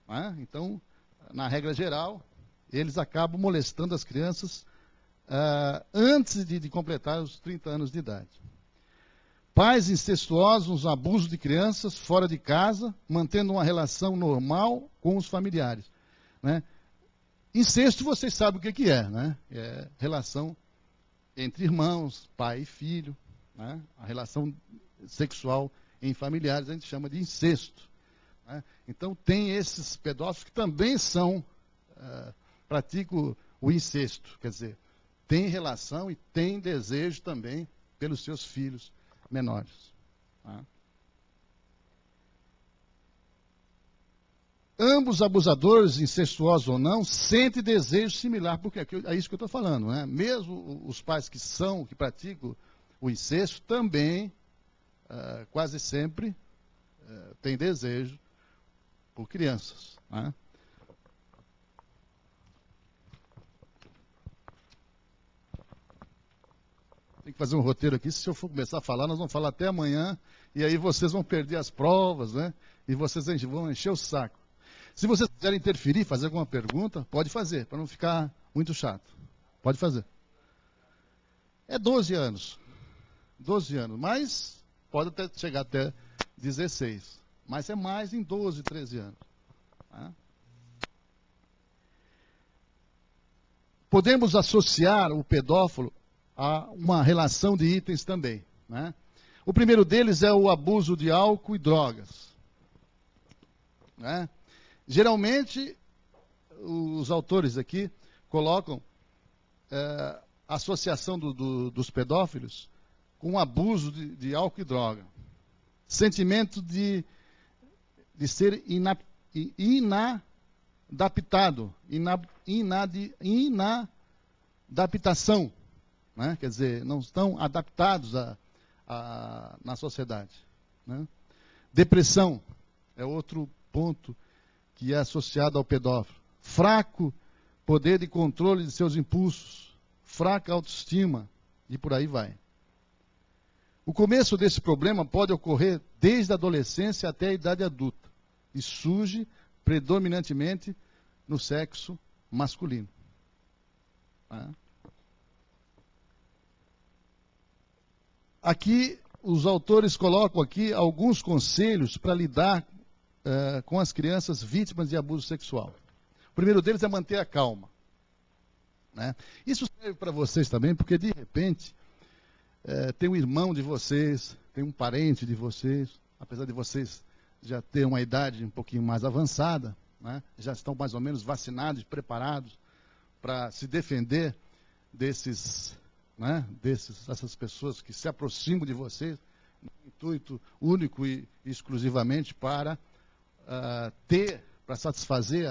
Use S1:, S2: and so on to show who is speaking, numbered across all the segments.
S1: né? Então, na regra geral, eles acabam molestando as crianças antes de completar os 30 anos de idade. Pais incestuosos, abuso de crianças fora de casa, mantendo uma relação normal com os familiares, né? Incesto, vocês sabem o que é, né? É relação entre irmãos, pai e filho, né? A relação sexual em familiares a gente chama de incesto, né? Então tem esses pedófilos que também praticam o incesto, quer dizer, tem relação e tem desejo também pelos seus filhos menores, tá? Ambos abusadores, incestuosos ou não, sentem desejo similar, porque é isso que eu estou falando, né? Mesmo os pais que praticam o incesto, também, quase sempre, têm desejo por crianças, né? Tem que fazer um roteiro aqui, se eu for começar a falar, nós vamos falar até amanhã, e aí vocês vão perder as provas, né? E vocês vão encher o saco. Se vocês quiserem interferir, fazer alguma pergunta, pode fazer, para não ficar muito chato. Pode fazer. É 12 anos. 12 anos, mas pode chegar até 16. Mas é mais em 12, 13 anos. Tá? Podemos associar o pedófilo a uma relação de itens também, né? O primeiro deles é o abuso de álcool e drogas, né? Geralmente, os autores aqui colocam a associação dos pedófilos com o abuso de álcool e droga. Sentimento de ser inadaptado, inadaptação, né? Quer dizer, não estão adaptados na sociedade, né? Depressão é outro ponto que é associado ao pedófilo. Fraco poder de controle de seus impulsos, fraca autoestima, e por aí vai. O começo desse problema pode ocorrer desde a adolescência até a idade adulta, e surge predominantemente no sexo masculino. Aqui, os autores colocam aqui alguns conselhos para lidar com as crianças vítimas de abuso sexual. O primeiro deles é manter a calma, né? Isso serve para vocês também, porque de repente tem um irmão de vocês, tem um parente de vocês, apesar de vocês já terem uma idade um pouquinho mais avançada, né? Já estão mais ou menos vacinados, preparados para se defender dessas pessoas que se aproximam de vocês, no intuito único e exclusivamente para satisfazer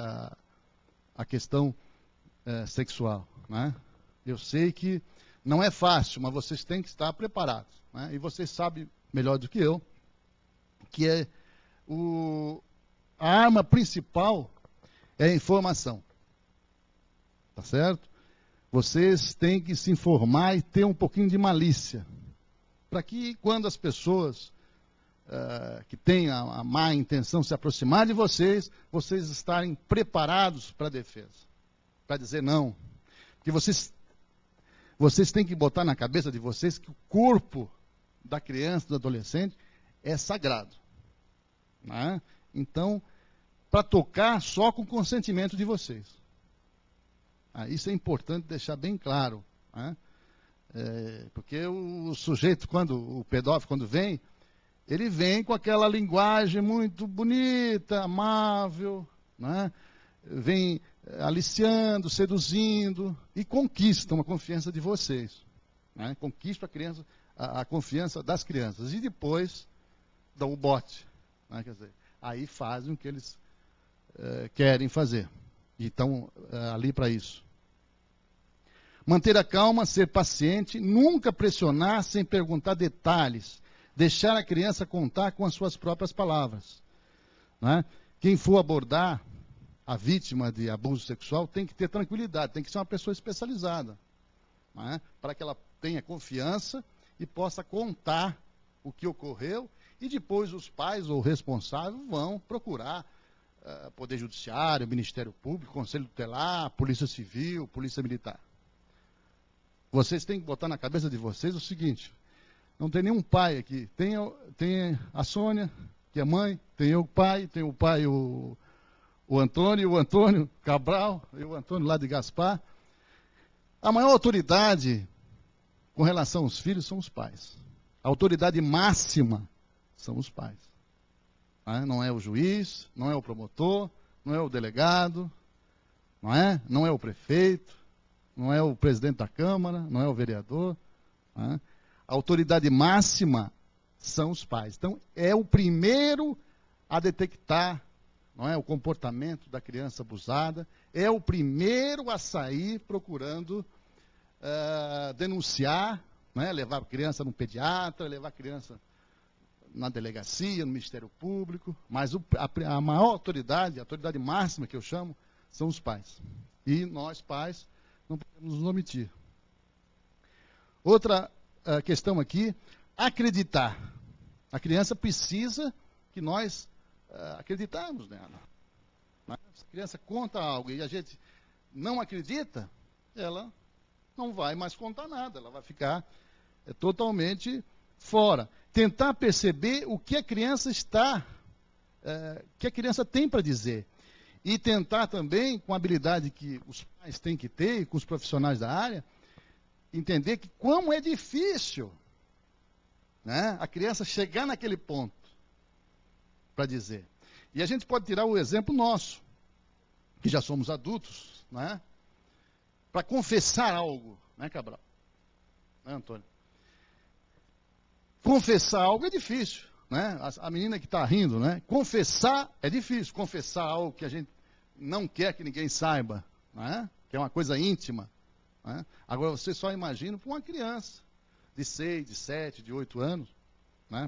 S1: a questão sexual, né? Eu sei que não é fácil, mas vocês têm que estar preparados, né? E vocês sabem melhor do que eu que a arma principal é a informação, tá certo? Vocês têm que se informar e ter um pouquinho de malícia, para que quando as pessoas que têm a má intenção se aproximar de vocês estarem preparados para a defesa, para dizer não. Porque vocês têm que botar na cabeça de vocês que o corpo da criança, do adolescente, é sagrado, né? Então, para tocar só com o consentimento de vocês. Isso é importante deixar bem claro, né? Porque o sujeito, o pedófilo, quando vem, ele vem com aquela linguagem muito bonita, amável, né? Vem aliciando, seduzindo e conquistam a confiança de vocês, né? Conquista a confiança das crianças e depois dão o bote, né? Quer dizer, aí fazem o que eles querem fazer e estão ali para isso. Manter a calma, ser paciente, nunca pressionar sem perguntar detalhes, deixar a criança contar com as suas próprias palavras, né? Quem for abordar a vítima de abuso sexual tem que ter tranquilidade, tem que ser uma pessoa especializada, né? Para que ela tenha confiança e possa contar o que ocorreu, e depois os pais ou o responsável vão procurar Poder Judiciário, Ministério Público, Conselho Tutelar, Polícia Civil, Polícia Militar. Vocês têm que botar na cabeça de vocês o seguinte: não tem nenhum pai aqui. Tem a Sônia, que é mãe, tem eu, pai, o Antônio Cabral, e o Antônio lá de Gaspar. A maior autoridade com relação aos filhos são os pais. A autoridade máxima são os pais. Não é o juiz, não é o promotor, não é o delegado, não é o prefeito, não é o presidente da Câmara, não é o vereador. A autoridade máxima são os pais. Então, é o primeiro a detectar o comportamento da criança abusada, é o primeiro a sair procurando denunciar, levar a criança no pediatra, levar a criança na delegacia, no Ministério Público, mas a maior autoridade, a autoridade máxima que eu chamo, são os pais. E nós, pais, não podemos nos omitir. Outra questão aqui, acreditar. A criança precisa que nós acreditarmos nela. Se a criança conta algo e a gente não acredita, ela não vai mais contar nada, ela vai ficar totalmente fora. Tentar perceber o que a criança que a criança tem para dizer. E tentar também, com a habilidade que os pais têm que ter, e com os profissionais da área, entender que como é difícil a criança chegar naquele ponto para dizer. E a gente pode tirar o exemplo nosso, que já somos adultos, para confessar algo, Cabral? Antônio? Confessar algo é difícil, A menina que está rindo, Confessar é difícil, confessar algo que a gente não quer que ninguém saiba, Que é uma coisa íntima. Agora, você só imagina para uma criança de 6, de 7, de 8 anos,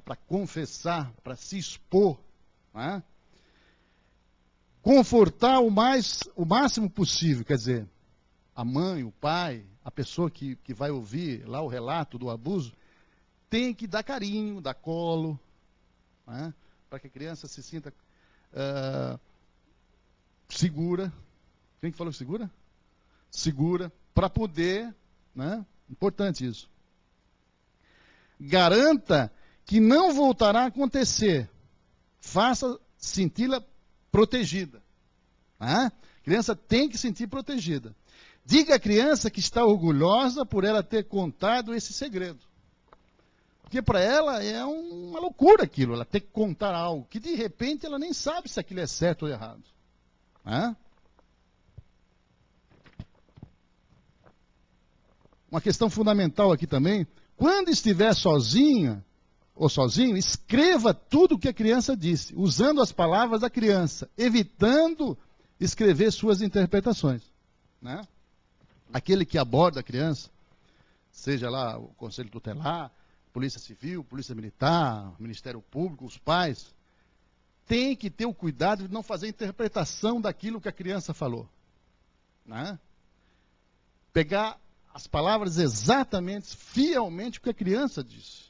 S1: para confessar, para se expor, confortar o máximo possível, quer dizer, a mãe, o pai, a pessoa que vai ouvir lá o relato do abuso, tem que dar carinho, dar colo, para que a criança se sinta segura. Quem que falou segura? Segura, para poder, importante isso. Garanta que não voltará a acontecer. Faça senti-la protegida. A criança tem que sentir protegida. Diga à criança que está orgulhosa por ela ter contado esse segredo. Porque para ela é uma loucura aquilo, ela ter que contar algo que de repente ela nem sabe se aquilo é certo ou errado. Uma questão fundamental aqui também, quando estiver sozinha ou sozinho, escreva tudo o que a criança disse, usando as palavras da criança, evitando escrever suas interpretações. Aquele que aborda a criança, seja lá o Conselho Tutelar, Polícia Civil, Polícia Militar, Ministério Público, os pais, tem que ter o cuidado de não fazer interpretação daquilo que a criança falou. Pegar as palavras exatamente, fielmente o que a criança disse.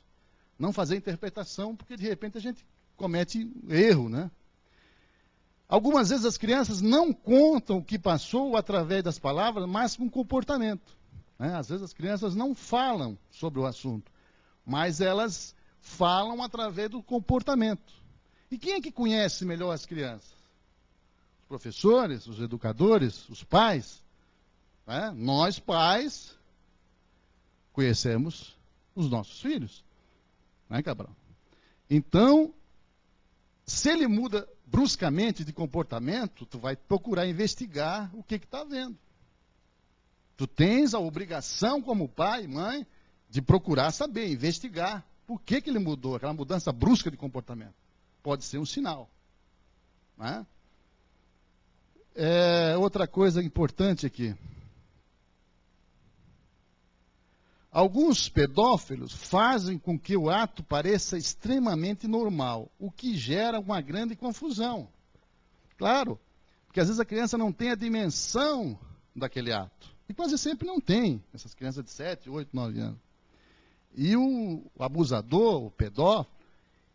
S1: Não fazer interpretação, porque de repente a gente comete erro, Algumas vezes as crianças não contam o que passou através das palavras, mas com comportamento. Às vezes as crianças não falam sobre o assunto, mas elas falam através do comportamento. E quem é que conhece melhor as crianças? Os professores, os educadores, os pais. Nós, pais, conhecemos os nossos filhos. Cabral? Então, se ele muda bruscamente de comportamento, tu vai procurar investigar o que está vendo. Tu tens a obrigação, como pai e mãe, de procurar saber, investigar por que ele mudou, aquela mudança brusca de comportamento. Pode ser um sinal. Outra coisa importante aqui. Alguns pedófilos fazem com que o ato pareça extremamente normal, o que gera uma grande confusão. Claro, porque às vezes a criança não tem a dimensão daquele ato. E quase sempre não tem, essas crianças de 7, 8, 9 anos. E o abusador, o pedófilo,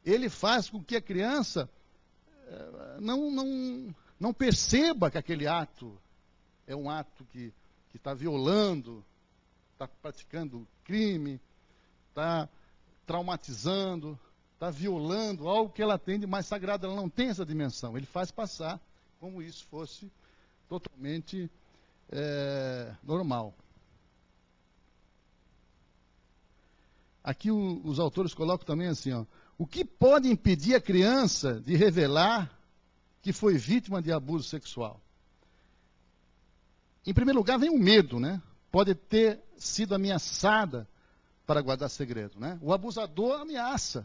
S1: ele faz com que a criança não perceba que aquele ato é um ato que está violando, está praticando crime, está traumatizando, está violando algo que ela tem de mais sagrado. Ela não tem essa dimensão. Ele faz passar como isso fosse totalmente normal. Aqui os autores colocam também assim, ó, o que pode impedir a criança de revelar que foi vítima de abuso sexual? Em primeiro lugar, vem o medo, né? Pode ter sido ameaçada para guardar segredo, né? O abusador ameaça,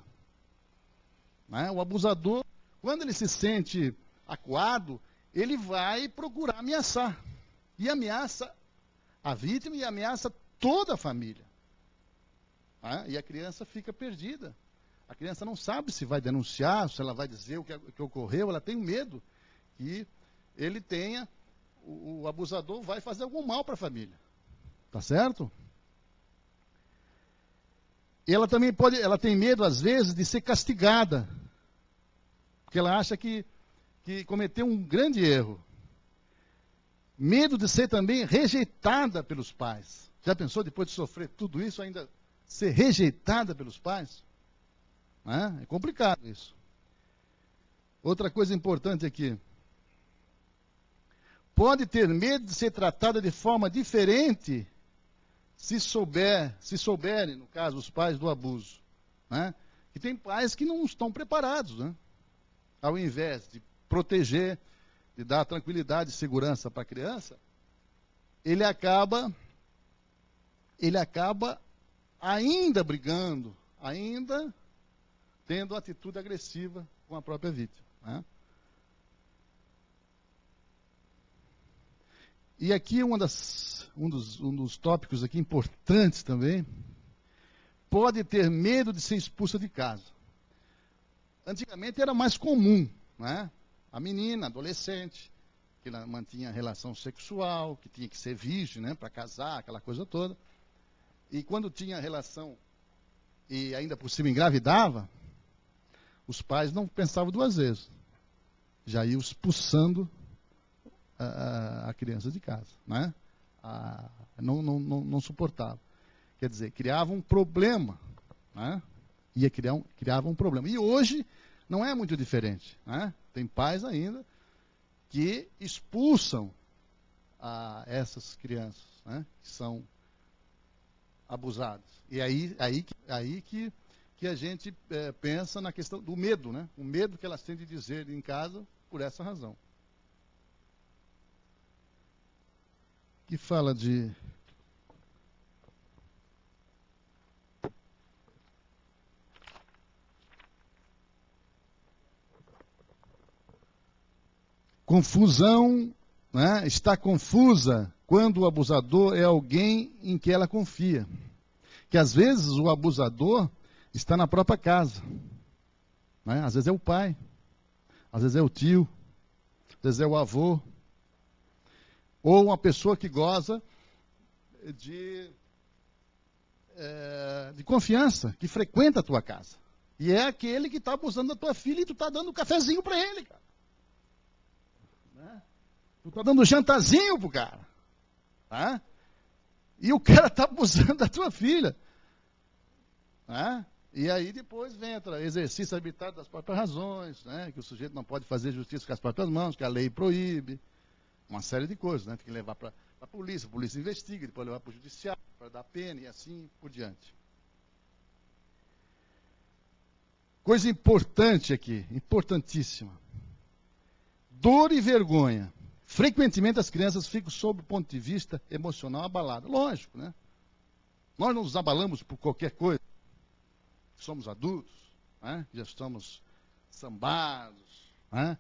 S1: né? O abusador, quando ele se sente acuado, ele vai procurar ameaçar. E ameaça a vítima e ameaça toda a família. E a criança fica perdida. A criança não sabe se vai denunciar, se ela vai dizer o que ocorreu, ela tem medo que ele tenha, o abusador vai fazer algum mal para a família. Tá certo? E ela também ela tem medo, às vezes, de ser castigada. Porque ela acha que cometeu um grande erro. Medo de ser também rejeitada pelos pais. Já pensou, depois de sofrer tudo isso, ainda ser rejeitada pelos pais? É complicado isso. Outra coisa importante aqui. Pode ter medo de ser tratada de forma diferente se souberem, no caso, os pais do abuso. Né? E tem pais que não estão preparados, né? Ao invés de proteger, de dar tranquilidade e segurança para a criança, ele acaba ainda brigando, ainda tendo atitude agressiva com a própria vítima. Né? E aqui um dos tópicos aqui importantes também, pode ter medo de ser expulsa de casa. Antigamente era mais comum, né? A menina, adolescente, que mantinha relação sexual, que tinha que ser virgem, né, para casar, aquela coisa toda. E quando tinha relação e ainda por cima engravidava, os pais não pensavam duas vezes. Já iam expulsando a criança de casa, né? Não suportava. Quer dizer, criava um problema, né? Criava um problema. E hoje não é muito diferente, né? Tem pais ainda que expulsam essas crianças, né? Que são abusadas. E aí que a gente pensa na questão do medo, né? O medo que elas têm de dizer em casa por essa razão. Que fala de confusão, né? Está confusa quando o abusador é alguém em que ela confia. Que às vezes o abusador está na própria casa, né? Às vezes é o pai, às vezes é o tio, às vezes é o avô, ou uma pessoa que goza de confiança, que frequenta a tua casa. E é aquele que está abusando da tua filha e tu está dando um cafezinho para ele, cara. Né? Tu está dando um jantarzinho pro cara. Tá? E o cara está abusando da tua filha. Né? E aí depois entra exercício arbitrário das próprias razões, né? Que o sujeito não pode fazer justiça com as próprias mãos, que a lei proíbe. Uma série de coisas, né? Tem que levar para a polícia investiga, depois levar para o judiciário, para dar pena e assim por diante. Coisa importante aqui, importantíssima. Dor e vergonha. Frequentemente as crianças ficam, sob o ponto de vista emocional, abaladas. Lógico, né? Nós não nos abalamos por qualquer coisa. Somos adultos, né? Já estamos sambados, né?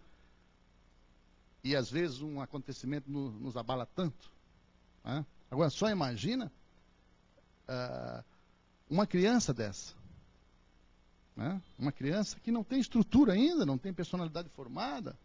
S1: E às vezes um acontecimento nos abala tanto. Né? Agora, só imagina uma criança dessa. Né? Uma criança que não tem estrutura ainda, não tem personalidade formada.